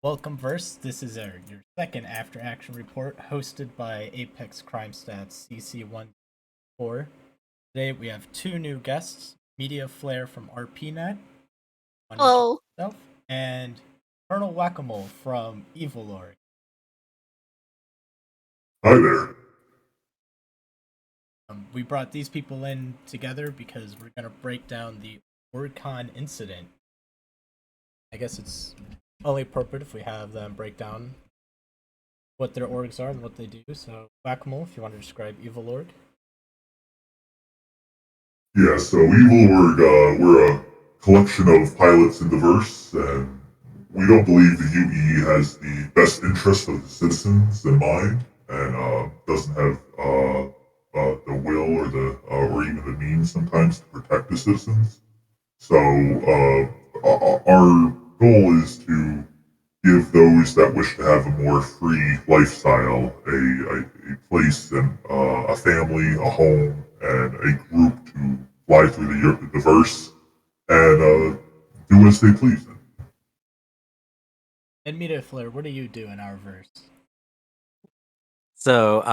Welcome, Verse. This is your second After Action report, hosted by Apex Crime Stats CC14. Today we have two new guests: Mediaflare from RPNet, on Hello. himself, and ColWhackaMole from Evilorg. Hi there. We brought these people in together because we're going to break down the Orgcon incident. I guess it's only appropriate if we have them break down what their orgs are and what they do. So, Whack-A-Mole, if you want to describe Evilorg. Yeah, so we're a collection of pilots in diverse, and we don't believe the UE has the best interest of the citizens in mind, and doesn't have the will or even the means sometimes to protect the citizens. So our goal is to give those that wish to have a more free lifestyle a place and a family, a home, and a group to fly through the verse and do as they please. And Mediaflare, what do you do in our verse? So,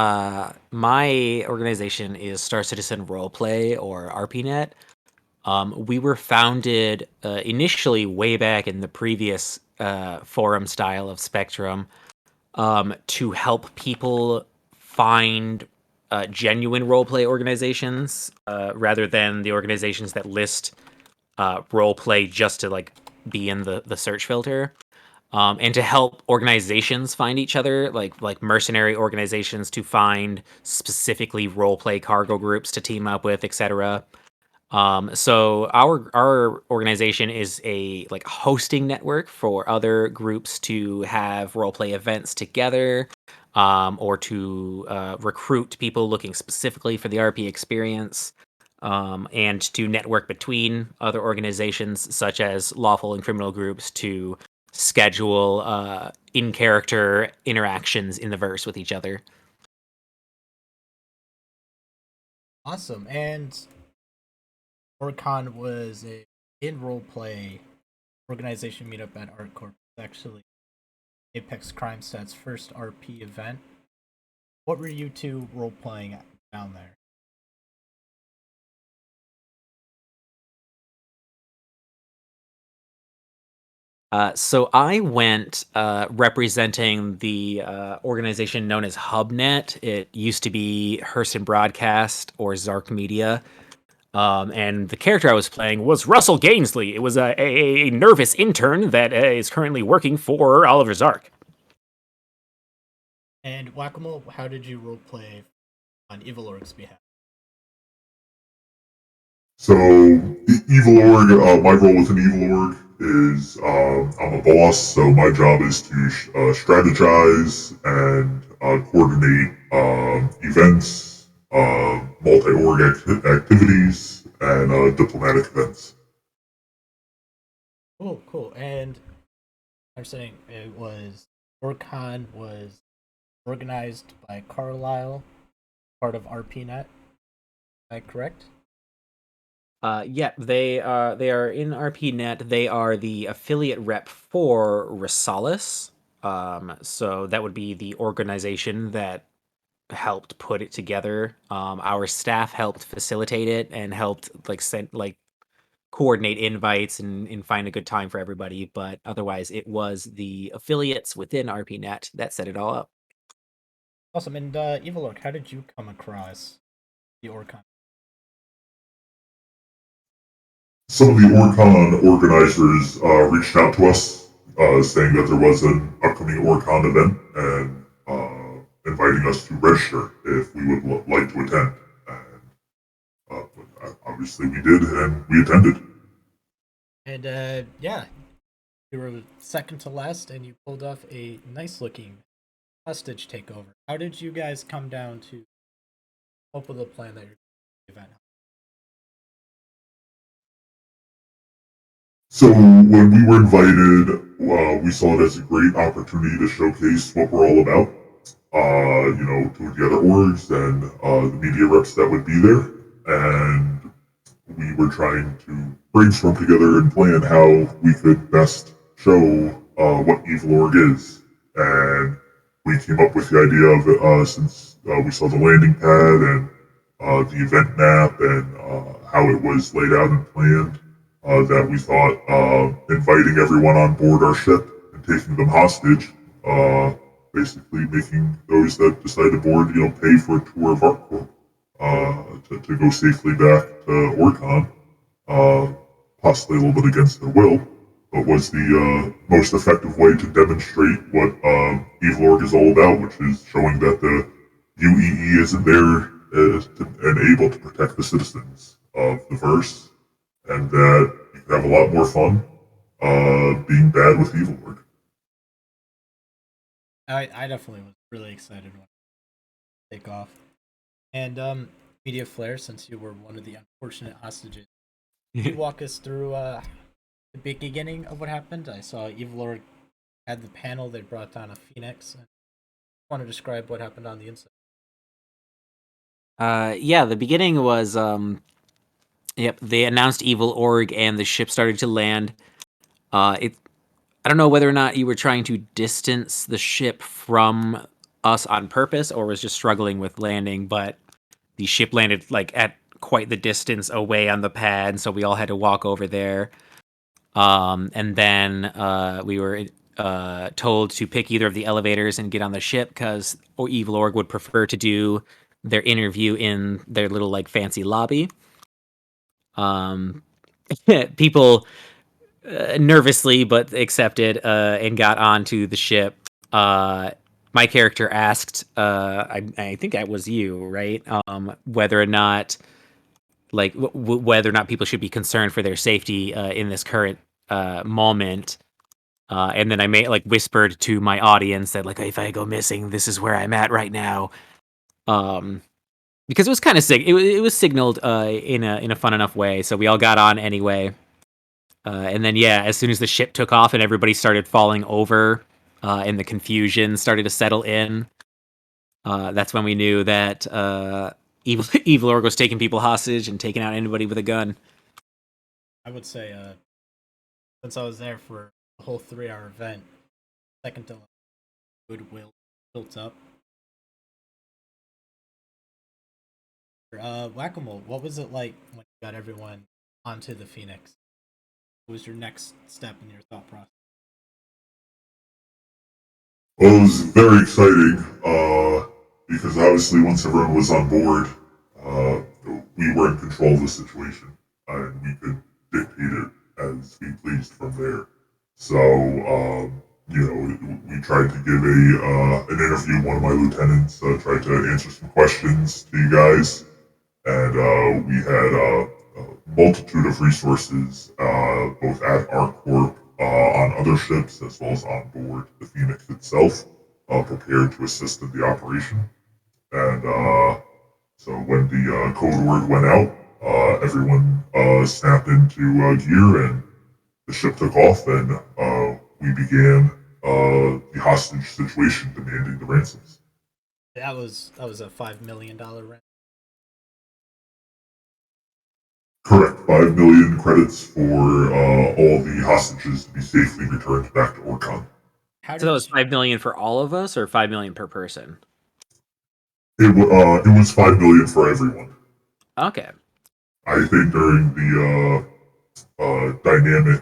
my organization is Star Citizen Roleplay, or RPNet. We were founded initially way back in the previous forum style of Spectrum to help people find genuine roleplay organizations rather than the organizations that list roleplay just to be in the search filter. And to help organizations find each other, like mercenary organizations to find specifically roleplay cargo groups to team up with, etc. So our organization is a hosting network for other groups to have roleplay events together, or to recruit people looking specifically for the RP experience, and to network between other organizations such as lawful and criminal groups to schedule in-character interactions in the verse with each other. Awesome. And Orgcon was a in roleplay organization meetup at ArtCorp. It's actually Apex Crime Stats' first RP event. What were you two role playing down there? So I went representing the organization known as HubNet. It used to be Hurston Broadcast or Zark Media. And the character I was playing was Russell Gainsley. It was a nervous intern that is currently working for Oliver Zark. And Whack-A-Mole, how did you roleplay on Evilorg's behalf? So Evil Org, my role within Evil Org is I'm a boss, so my job is to strategize and coordinate events, multi-org activities, and diplomatic events. Cool. And I'm saying it was Orgcon was organized by Carlisle, part of RPNet. Is that correct? Yeah, they are in RPNet. They are the affiliate rep for Risalis. So that would be the organization that helped put it together. Our staff helped facilitate it and helped send coordinate invites and find a good time for everybody. But otherwise, it was the affiliates within RPNet that set it all up. Awesome. And Evilorg, how did you come across the Orgcon? Some of the Orgcon organizers reached out to us saying that there was an upcoming Orgcon event and inviting us to register if we would like to attend. And obviously we did, and we attended. And yeah, you were second to last, and you pulled off a nice-looking hostage takeover. How did you guys come down to come up with a plan that you're event? So when we were invited, we saw it as a great opportunity to showcase what we're all about. To the other orgs and the media reps that would be there. And we were trying to brainstorm together and plan how we could best show what Evil Org is, and we came up with the idea of it since we saw the landing pad and the event map and how it was laid out and planned. That we thought inviting everyone on board our ship and taking them hostage, basically making those that decide to board, pay for a tour of ArcCorp to go safely back to Orgcon, possibly a little bit against their will, but was the most effective way to demonstrate what Evil Org is all about, which is showing that the UEE isn't there and able to protect the citizens of the verse, and that you can have a lot more fun being bad with Evil Org. I definitely was really excited when it take off. And Mediaflare, since you were one of the unfortunate hostages, can you walk us through the beginning of what happened? I saw Evil Org had the panel. They brought down a phoenix. I want to describe what happened on the inside. Yeah, the beginning was yep, they announced Evil Org and the ship started to land. I don't know whether or not you were trying to distance the ship from us on purpose or was just struggling with landing, but the ship landed like at quite the distance away on the pad, so we all had to walk over there. And then we were told to pick either of the elevators and get on the ship because Evil Org would prefer to do their interview in their little like fancy lobby. People nervously but accepted and got onto the ship. My character asked, I think that was you, right? Whether or not like whether or not people should be concerned for their safety in this current moment. And then I whispered to my audience that like if I go missing, this is where I'm at right now. Because it was kind of it was signaled in a fun enough way, so we all got on anyway. And then yeah, as soon as the ship took off and everybody started falling over, and the confusion started to settle in, that's when we knew that Evil Org was taking people hostage and taking out anybody with a gun. I would say, since I was there for the whole 3 hour event, second to goodwill built up. Whack-a-mole, what was it like when you got everyone onto the Phoenix? What was your next step in your thought process? Well, it was very exciting because obviously once everyone was on board, uh, we were in control of the situation and we could dictate it as we pleased from there. So, we tried to give an interview. One of my lieutenants tried to answer some questions to you guys, and we had a multitude of resources, both at ArcCorp, on other ships, as well as on board the Phoenix itself, prepared to assist in the operation. And so when the code word went out, everyone snapped into gear, and the ship took off, and we began the hostage situation, demanding the ransoms. That was a $5 million rent. Correct. 5 million credits for all the hostages to be safely returned back to Orgcon. So that was 5 million for all of us, or 5 million per person? It was 5 million for everyone. Okay. I think during the dynamic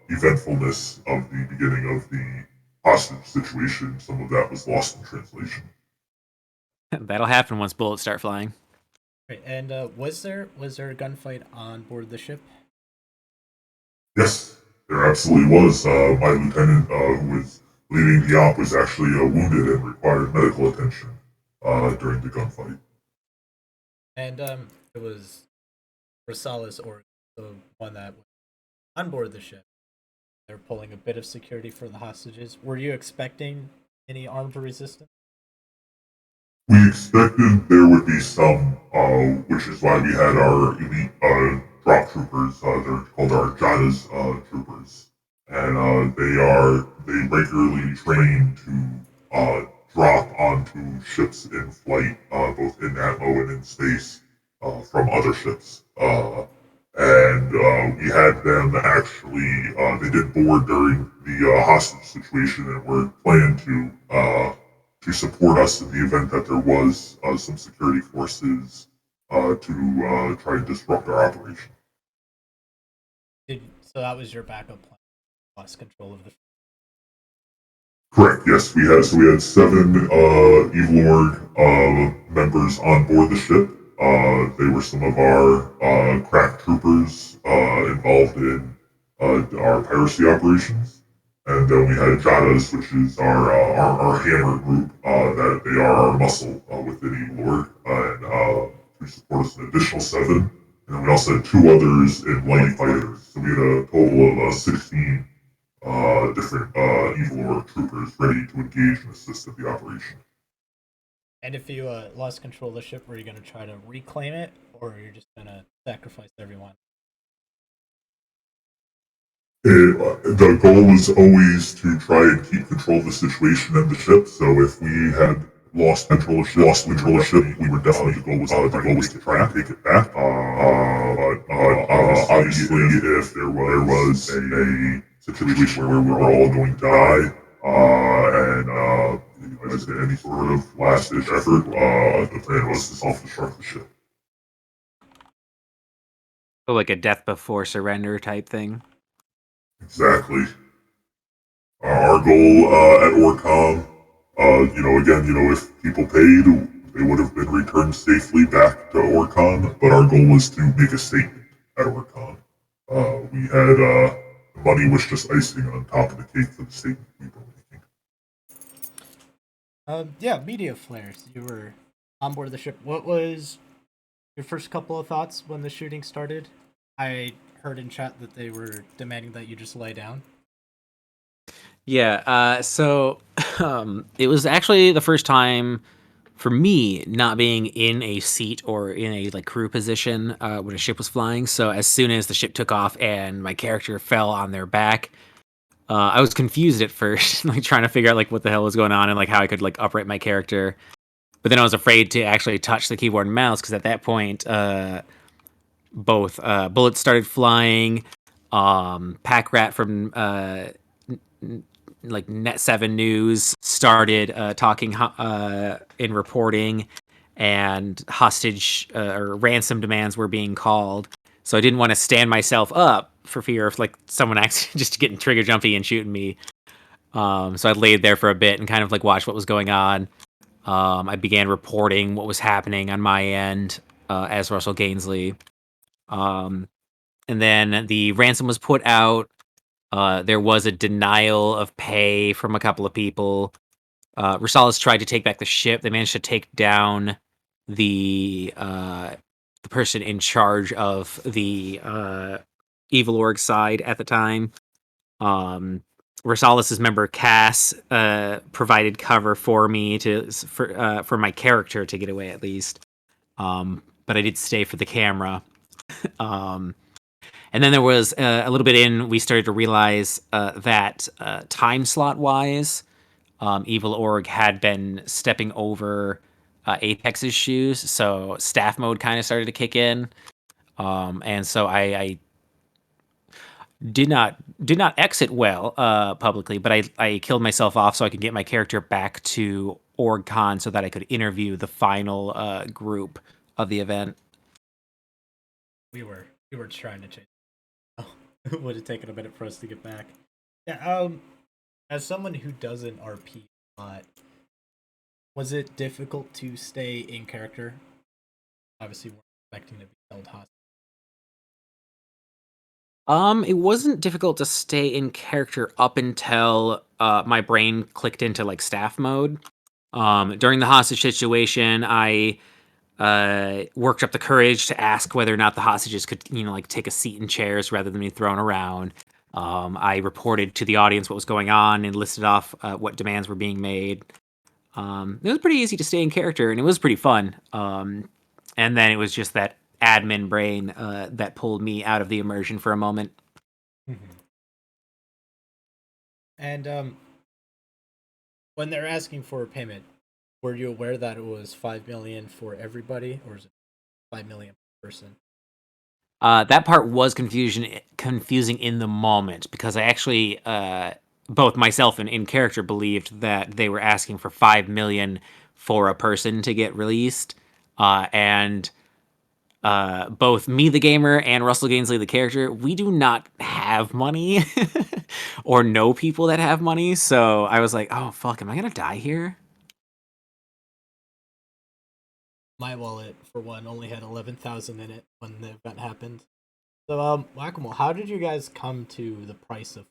eventfulness of the beginning of the hostage situation, some of that was lost in translation. That'll happen once bullets start flying. Right, and was there a gunfight on board the ship? Yes, there absolutely was. My lieutenant, who was leading the op, was actually wounded and required medical attention during the gunfight. And it was Rosales or the one that was on board the ship. They're pulling a bit of security for the hostages. Were you expecting any armed resistance? We expected there would be some, which is why we had our elite drop troopers. They're called our Jadas troopers, and they regularly train to drop onto ships in flight, both in atmo and in space, from other ships. and we had them actually, they did board during the hostage situation and were planned to support us in the event that there was some security forces to try and disrupt our operation. So that was your backup plan. Lost control of the. Correct. Yes, we had 7 Evil Org members on board the ship. They were some of our crack troopers involved in our piracy operations, and then we had Jadas, which is our hammer group. That they are our muscle within Evil Org, and to support us an additional 7. And then we also had 2 others in light fighters. So we had a total of 16 different Evil Org troopers ready to engage and assist in the operation. And if you lost control of the ship, were you going to try to reclaim it, or are you just going to sacrifice everyone? The goal was always to try and keep control of the situation and the ship. So if we had lost control of ship, we were definitely the goal was to try and take it back. Obviously, if there was a situation where we were all going to die, and as any sort of last ditch effort, the plan was to self-destruct the ship. So like a death before surrender type thing. Exactly. Our goal at Orgcon, if people paid, they would have been returned safely back to Orgcon, but our goal was to make a statement at Orgcon. We had, money was just icing on top of the cake for the statement we were making. Yeah, Mediaflare. So you were on board the ship. What was your first couple of thoughts when the shooting started? I heard in chat that they were demanding that you just lay down. Yeah, so it was actually the first time for me not being in a seat or in a like crew position when a ship was flying. So as soon as the ship took off and my character fell on their back, I was confused at first, like trying to figure out like what the hell was going on and like how I could like upright my character. But then I was afraid to actually touch the keyboard and mouse because at that point, both bullets started flying. Pack Rat from like Net 7 News started talking in reporting, and hostage or ransom demands were being called. So I didn't want to stand myself up for fear of like someone actually just getting trigger jumpy and shooting me. So I laid there for a bit and kind of like watched what was going on. I began reporting what was happening on my end as Russell Gainsley. Um, and then the ransom was put out. There was a denial of pay from a couple of people. Rosales tried to take back the ship. They managed to take down the person in charge of the Evil Org side at the time. Rosales' member Cass provided cover for me for my character to get away at least. But I did stay for the camera. And then there was a little bit in, we started to realize that time slot wise, Evil Org had been stepping over Apex's shoes, so staff mode kind of started to kick in, and so I did not exit well publicly, but I killed myself off so I could get my character back to Orgcon so that I could interview the final group of the event. We were trying to change. Oh, it would have taken a minute for us to get back. Yeah. As someone who doesn't RP a lot, was it difficult to stay in character? Obviously, we're expecting to be held hostage. It wasn't difficult to stay in character up until my brain clicked into like staff mode. During the hostage situation, I worked up the courage to ask whether or not the hostages could, like take a seat in chairs rather than be thrown around. I reported to the audience what was going on and listed off what demands were being made. It was pretty easy to stay in character, and it was pretty fun. And then it was just that admin brain that pulled me out of the immersion for a moment. Mm-hmm. And when they're asking for payment, were you aware that it was 5 million for everybody, or is it 5 million per person? That part was confusing in the moment because I actually, both myself and in character believed that they were asking for 5 million for a person to get released, and both me, the gamer, and Russell Gainsley, the character, we do not have money or know people that have money. So I was like, oh fuck, am I gonna die here? My wallet, for one, only had 11,000 in it when the event happened. So, Whack-A-Mole, how did you guys come to the price of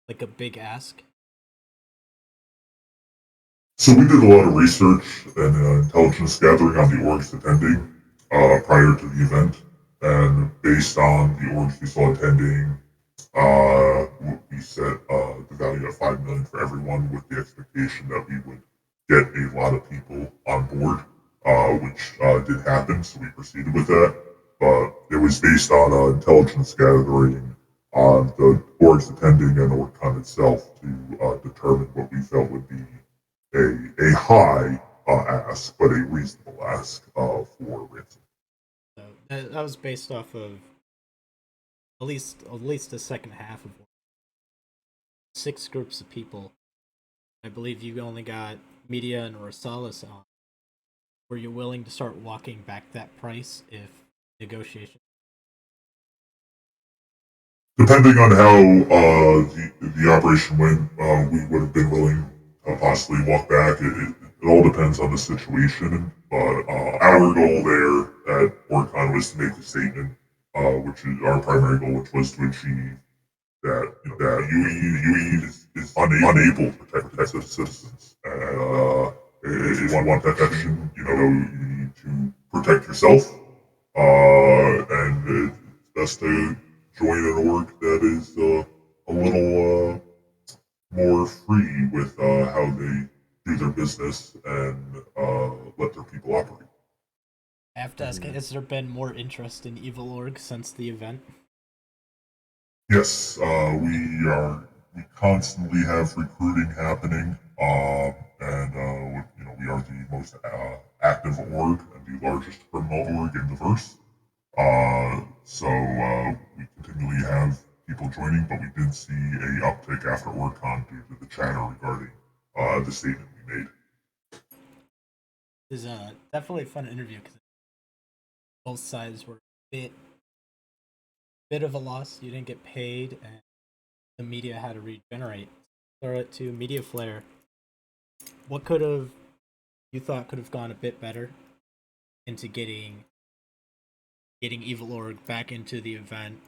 like a big ask? So we did a lot of research and intelligence gathering on the orgs attending prior to the event, and based on the orgs we saw attending, we set the value at 5 million for everyone, with the expectation that we would get a lot of people on board, which did happen. So we proceeded with that, but it was based on intelligence gathering on the orgs attending and Orgcon itself to determine what we felt would be a high ask, but a reasonable ask for ransom. So that was based off of at least the second half of 6 groups of people. I believe you only got Media and Rosales on. Were you willing to start walking back that price if negotiation? Depending on how the operation went, we would have been willing to possibly walk back. It all depends on the situation, but our goal there at Orcon was to make the statement, which is our primary goal, which was to achieve that UE is unable to protect its citizens. If you want protection, you need to protect yourself, and it's best to join an org that is a little more free with how they do their business and let their people operate. I have to ask, has there been more interest in Evil Org since the event? Yes, we constantly have recruiting happening, and we are the most active org and the largest criminal org in the verse. So we continually have people joining, but we did see a uptick after Orgcon due to the chatter regarding the statement we made. It was definitely a fun interview because both sides were bit of a loss. You didn't get paid, and the media had to regenerate. Throw it to Mediaflare. What you thought could have gone a bit better into getting Evil Org back into the event,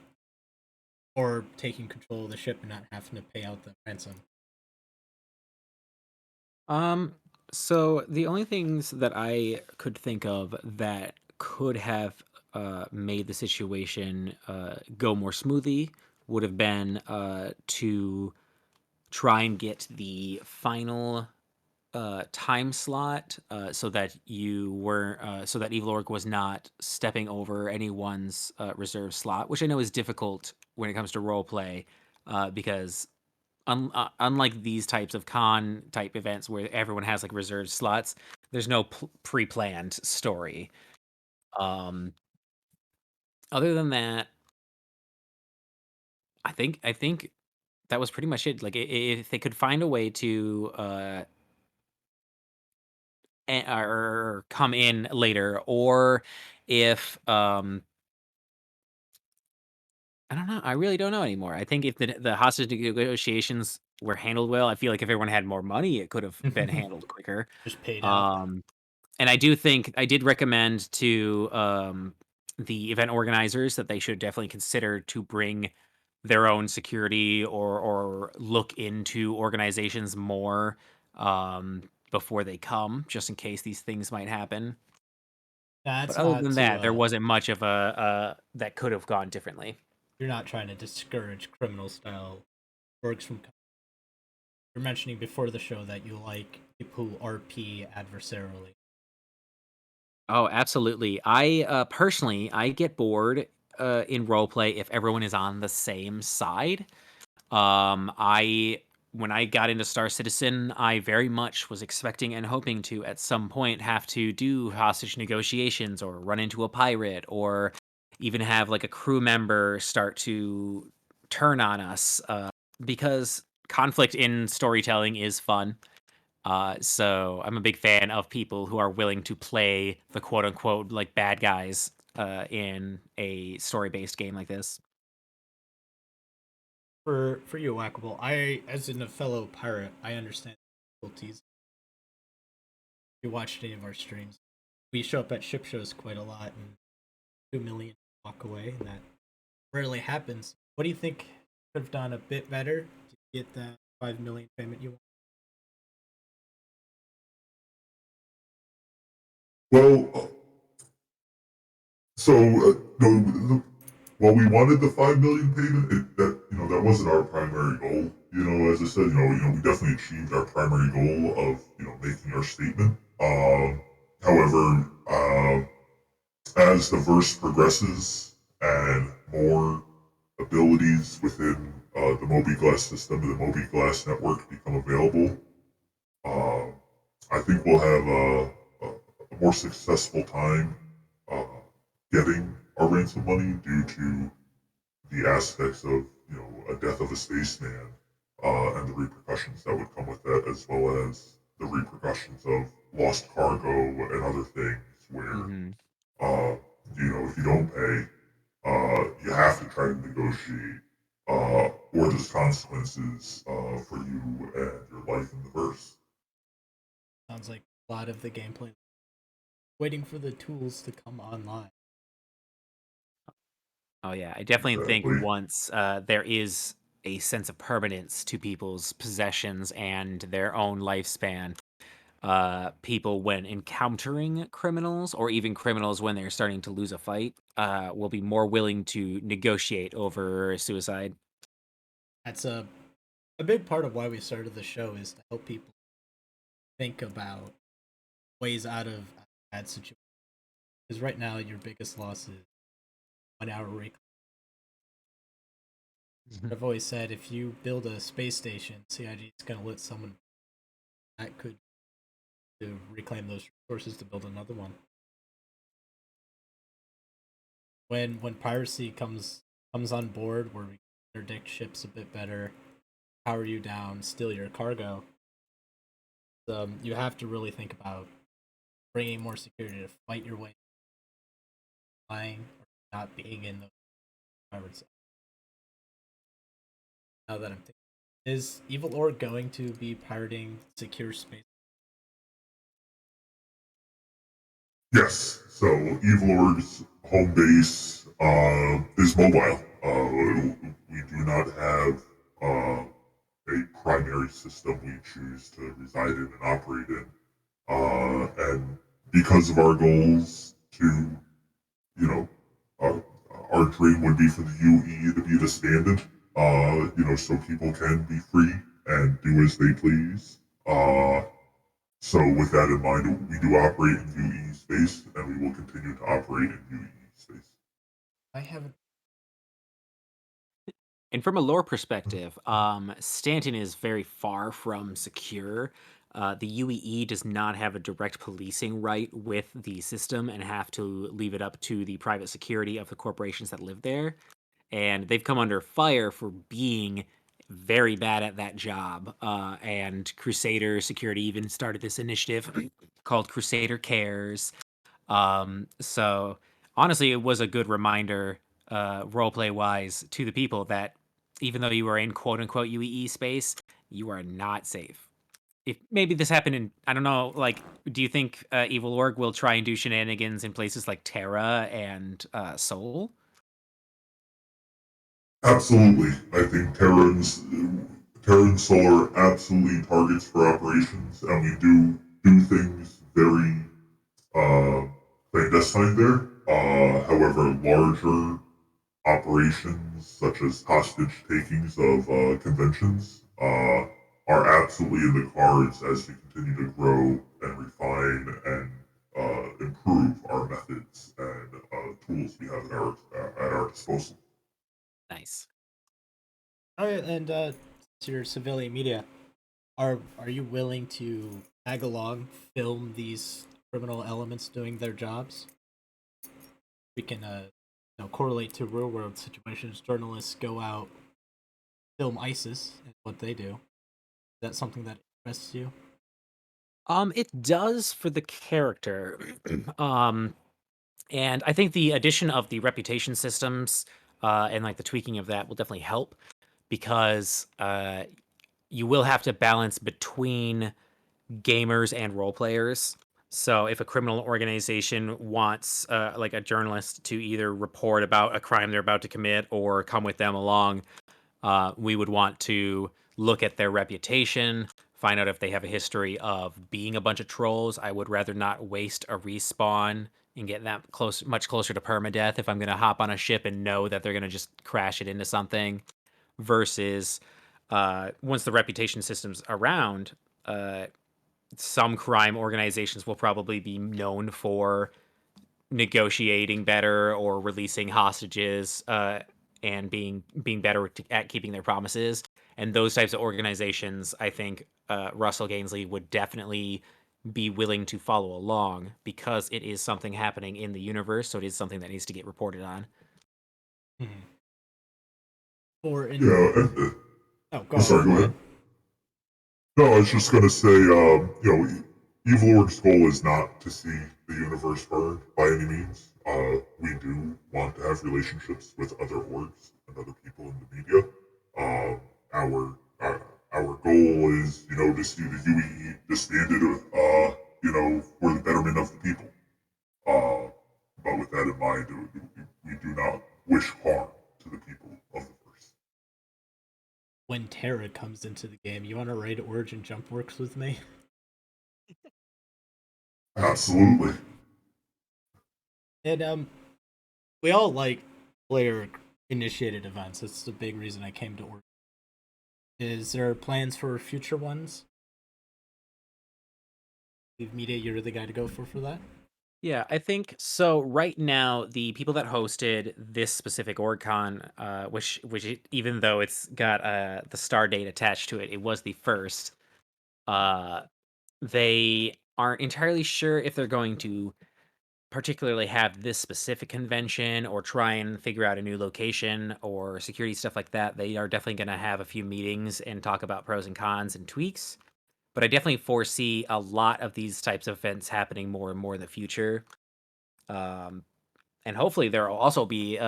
or taking control of the ship and not having to pay out the ransom? So the only things that I could think of that could have made the situation go more smoothly would have been to try and get the final time slot so that so that Evil Orc was not stepping over anyone's reserve slot, which I know is difficult when it comes to role play because unlike these types of con type events where everyone has like reserved slots, there's no pre-planned story. Um, Other than that, I think that was pretty much it. Like if they could find a way to or come in later, or if I don't know, I really don't know anymore. I think if the hostage negotiations were handled well, I feel like if everyone had more money, it could have been handled quicker. Just paid out. Um, and I do think I did recommend to the event organizers that they should definitely consider to bring their own security or look into organizations more before they come, just in case these things might happen. But That's other not than to that, there wasn't much of a that could have gone differently. you're not trying to discourage criminal style orgs from. You're mentioning before the show that you like people who RP adversarially. Oh, absolutely. I personally, I get bored in roleplay if everyone is on the same side. I When I got into Star Citizen, I very much was expecting and hoping to at some point have to do hostage negotiations or run into a pirate or even have like a crew member start to turn on us, because conflict in storytelling is fun. So I'm a big fan of people who are willing to play the quote unquote like bad guys in a story based game like this. For you, Whackable, I, as in a fellow pirate, I understand the difficulties. If you watched any of our streams, we show up at ship shows quite a lot, and 2 million walk away, and that rarely happens. What do you think could have done a bit better to get that 5 million payment you want? Well, no, while we wanted the 5 million payment, that wasn't our primary goal. As I said, we definitely achieved our primary goal of making our statement. However, as the verse progresses and more abilities within the MobiGlass system and the MobiGlass network become available, uh, I think we'll have a more successful time uh, getting our ransom money due to the aspects of a death of a spaceman and the repercussions that would come with that, as well as the repercussions of lost cargo and other things where Hmm. uh, if you don't pay, you have to try to negotiate, or there's consequences for you and your life in the verse. Sounds like a lot of the gameplay waiting for the tools to come online. Oh yeah, I definitely think Exactly. once there is a sense of permanence to people's possessions and their own lifespan, people when encountering criminals or even criminals when they're starting to lose a fight, will be more willing to negotiate over suicide. That's a big part of why we started the show is to help people think about ways out of bad situations. Because right now, your biggest loss is 1 hour recall. Mhm. I've always said if you build a space station, CIG is going to let someone that could to reclaim those resources to build another one. When piracy comes on board, where we interdict ships a bit better, power you down, steal your cargo, you have to really think about bringing more security to fight your way, flying or not being in the pirates. Now that I'm thinking, is Evil Org going to be pirating secure space? Yes. So Evil Org's home base is mobile. We do not have a primary system we choose to reside in and operate in. And because of our goals to, you know, uh, our dream would be for the UE to be disbanded, so people can be free and do as they please. So with that in mind, we do operate in UE space, and we will continue to operate in UE space. I haven't. And from a lore perspective, Stanton is very far from secure. The UEE does not have a direct policing right with the system and have to leave it up to the private security of the corporations that live there. And they've come under fire for being very bad at that job. And Crusader Security even started this initiative called Crusader Cares. So honestly, it was a good reminder, roleplay wise, to the people that even though you are in quote unquote UEE space, you are not safe. If maybe this happened in, I don't know, like, do you think Evil Org will try and do shenanigans in places like Terra and Seoul? Absolutely, I think Terran Solar absolutely targets for operations, and we do things very clandestine there. However, larger operations such as hostage takings of conventions are absolutely in the cards as we continue to grow and refine and improve our methods and tools we have at our disposal. Nice. Oh, yeah, and to your civilian media, are you willing to tag along, film these criminal elements doing their jobs? We can correlate to real world situations. Journalists go out, film ISIS, and what they do. Is that something that interests you? It does for the character. um, and I think the addition of the reputation systems and like the tweaking of that will definitely help because you will have to balance between gamers and role players. So if a criminal organization wants like a journalist to either report about a crime they're about to commit or come with them along, we would want to look at their reputation, find out if they have a history of being a bunch of trolls. I would rather not waste a respawn and get that much closer to permadeath if I'm going to hop on a ship and know that they're going to just crash it into something versus once the reputation system's around, uh, some crime organizations will probably be known for negotiating better or releasing hostages and being better at keeping their promises. And those types of organizations, I think Russell Gainsley would definitely be willing to follow along because it is something happening in the universe. So it is something that needs to get reported on. Mm-hmm. Or in Yeah, oh, go sorry, ahead. go ahead. No, I was just gonna say, Evil Org's goal is not to see the universe burned by any means. We do want to have relationships with other orgs and other people in the media. Um, our our goal is, to see the UEE disbanded, for the betterment of the people. Uh, but with that in mind, we do not wish harm to the people of the verse. When Terra comes into the game, you want to raid Origin Jump Works with me? Absolutely. And we all like player initiated events. That's the big reason I came to Origin. Is there plans for future ones? Media, you're the guy to go for that. Yeah, I think so. Right now, the people that hosted this specific Orgcon, even though it's got the star date attached to it, it was the first. Uh, they aren't entirely sure if they're going to particularly have this specific convention or try and figure out a new location or security stuff like that. They are definitely going to have a few meetings and talk about pros and cons and tweaks. But I definitely foresee a lot of these types of events happening more and more in the future. Um, and hopefully there will also be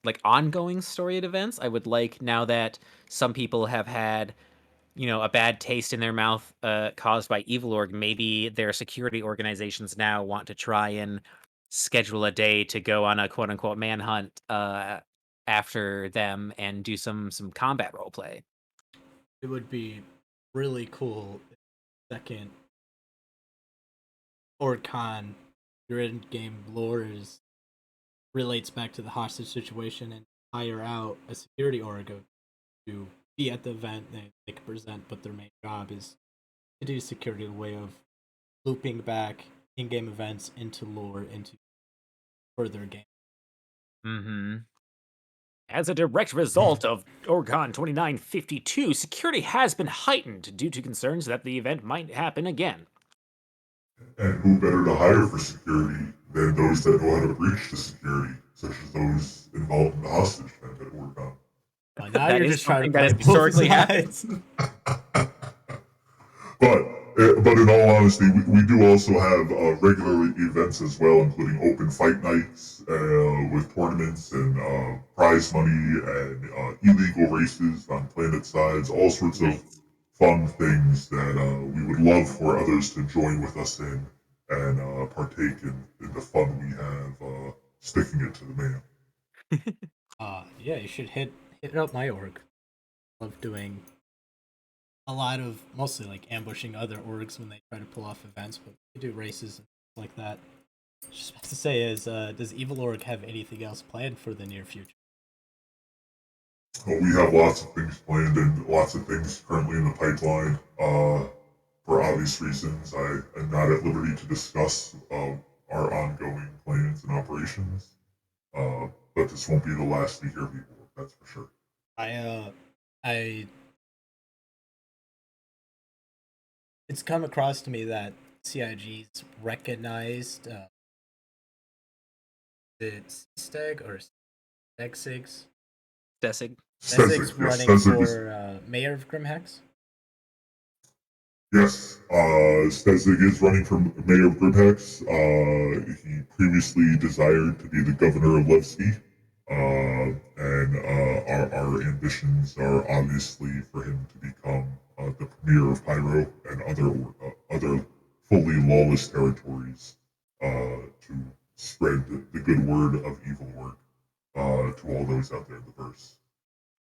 like ongoing storied events. I would like now that some people have had a bad taste in their mouth caused by Evil Org. Maybe their security organizations now want to try and schedule a day to go on a quote unquote manhunt after them and do some combat role play. It would be really cool if second Orcon, your end game lore is relates back to the hostage situation and hire out a security org to be at the event. They can present, but their main job is to do security, the way of looping back in-game events into lore, into further game. Mm-hmm. As a direct result of Orgcon 2952, security has been heightened due to concerns that the event might happen again. And who better to hire for security than those that know how to breach the security, such as those involved in the hostage event at Orgcon. Now That you're is just trying to something that play has both historically happened. sides. But in all honesty, we do also have regular events as well, including open fight nights with tournaments and prize money and illegal races on planet sides, all sorts of Nice. fun things that we would love for others to join with us in and partake in the fun we have sticking it to the man. Yeah, you should hit up my org. Love doing a lot of mostly like ambushing other orgs when they try to pull off events, but we do races and stuff like that. Just about to say is, does Evil Org have anything else planned for the near future? We have lots of things planned and lots of things currently in the pipeline. For obvious reasons, I am not at liberty to discuss our ongoing plans and operations. But this won't be the last to hear people, that's for sure. I it's come across to me that CIG's recognized it Steg or Stegsigs? Desig. Stegsig's Stezig, yes, running Stezig is, for mayor of Grimhex. yes, Stezig is running for mayor of Grimhex. He previously desired to be the governor of Levski. And our ambitions are obviously for him to become the premier of Pyro and other fully lawless territories to spread the good word of evil work to all those out there in the verse.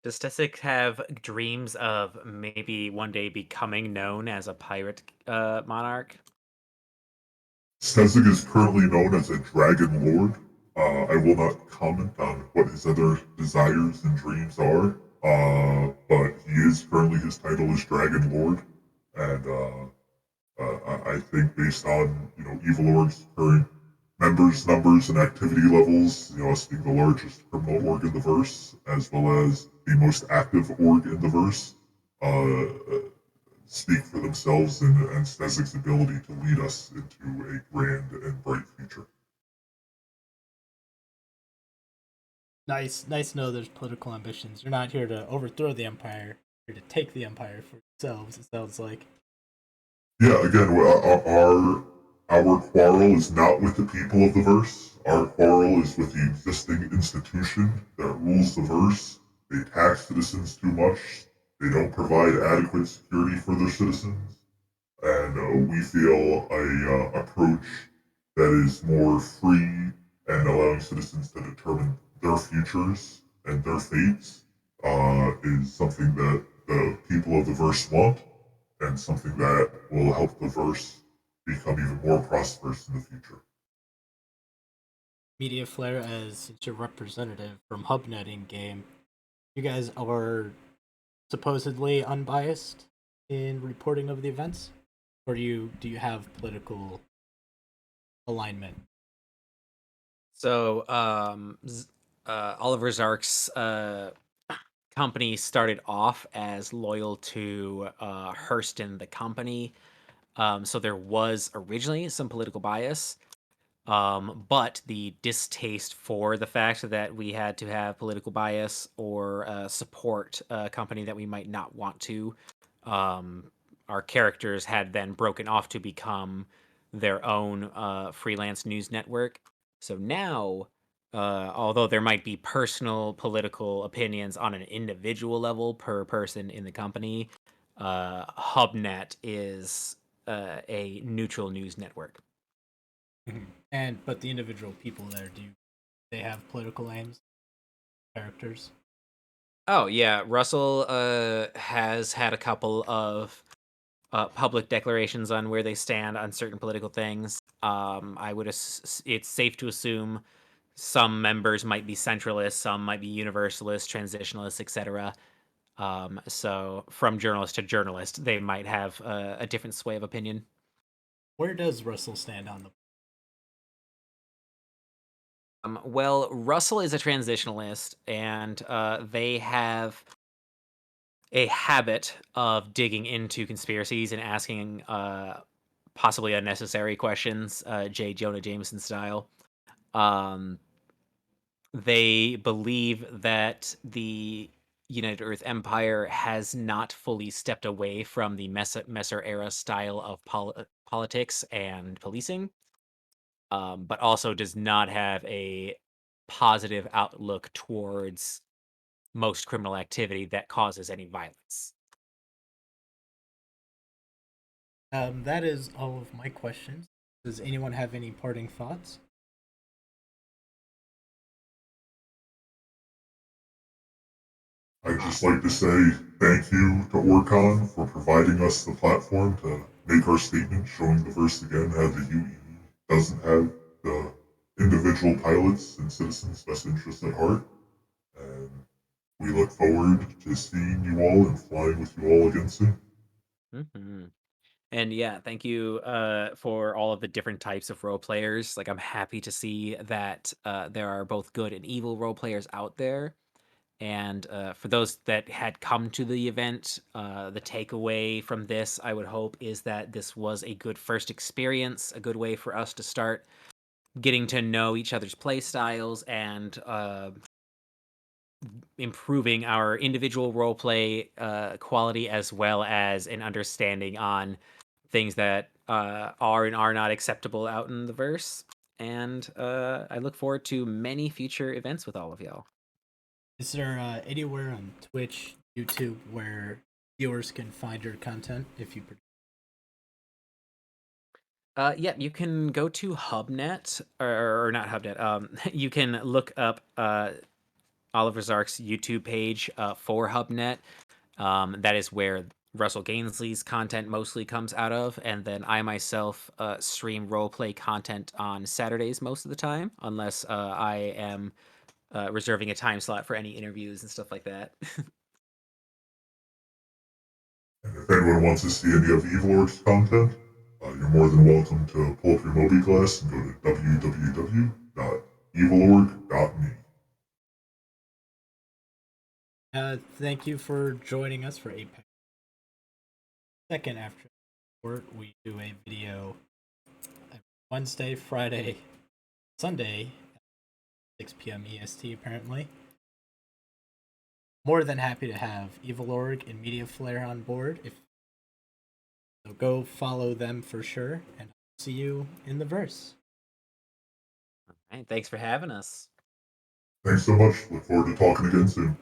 Does Desig have dreams of maybe one day becoming known as a pirate monarch? Stezig is currently known as a Dragon Lord. I will not comment on what his other desires and dreams are, but his title is Dragon Lord, and I think based on Evil Org's current members numbers and activity levels, us being the largest criminal org in the verse, as well as the most active org in the verse, speak for themselves and Stezig's ability to lead us into a grand and bright future. Nice to know there's political ambitions. You're not here to overthrow the empire. You're here to take the empire for yourselves. It sounds like. Yeah, again, our quarrel is not with the people of the verse. Our quarrel is with the existing institution that rules the verse. They tax citizens too much. They don't provide adequate security for their citizens. And we feel a approach that is more free and allowing citizens to determine their futures and their fates is something that the people of the verse want and something that will help the verse become even more prosperous in the future. Mediaflare, as your representative from HubNet in game, you guys are supposedly unbiased in reporting of the events, or do you have political alignment? So, Oliver Zark's company started off as loyal to Hurston, the company. So there was originally some political bias, but the distaste for the fact that we had to have political bias or support a company that we might not want to, um, our characters had then broken off to become their own freelance news network. So now, although there might be personal political opinions on an individual level per person in the company, HubNet is a neutral news network. And but the individual people there, do they have political aims, characters? Oh yeah, Russell has had a couple of public declarations on where they stand on certain political things. I would it's safe to assume some members might be centralists, some might be universalists, transitionalists, etc. So from journalist to journalist, they might have a different sway of opinion. Where does Russell stand on the? Well, Russell is a transitionalist, and they have a habit of digging into conspiracies and asking possibly unnecessary questions, J. Jonah Jameson style. Um, they believe that the United Earth Empire has not fully stepped away from the Messer era style of politics and policing, but also does not have a positive outlook towards most criminal activity that causes any violence. That is all of my questions. Does anyone have any parting thoughts? I'd just like to say thank you to Orgcon for providing us the platform to make our statement showing the verse again how the UE doesn't have the individual pilots and citizens' best interests at heart. And we look forward to seeing you all and flying with you all again soon. Hmm. And yeah, thank you for all of the different types of role players. Like, I'm happy to see that there are both good and evil role players out there. And for those that had come to the event, the takeaway from this, I would hope, is that this was a good first experience, a good way for us to start getting to know each other's play styles and improving our individual roleplay quality, as well as an understanding on things that are and are not acceptable out in the verse. And I look forward to many future events with all of y'all. Is there anywhere on Twitch, YouTube, where viewers can find your content if you produce? Yeah, you can go to Hubnet, or not Hubnet. You can look up Oliver Zark's YouTube page for Hubnet. That is where Russell Gainsley's content mostly comes out of, and then I myself stream roleplay content on Saturdays most of the time, unless I am reserving a time slot for any interviews and stuff like that. And if anyone wants to see any of Evil Org's content, you're more than welcome to pull up your Moby class and go to www.evilorg.me. Thank you for joining us for Apex. Second after work, we do a video Wednesday, Friday, Sunday, 6 p.m. EST apparently. More than happy to have Evil Org and Mediaflare on board. So go follow them for sure, and I'll see you in the verse. All right, thanks for having us. Thanks so much. Look forward to talking again soon.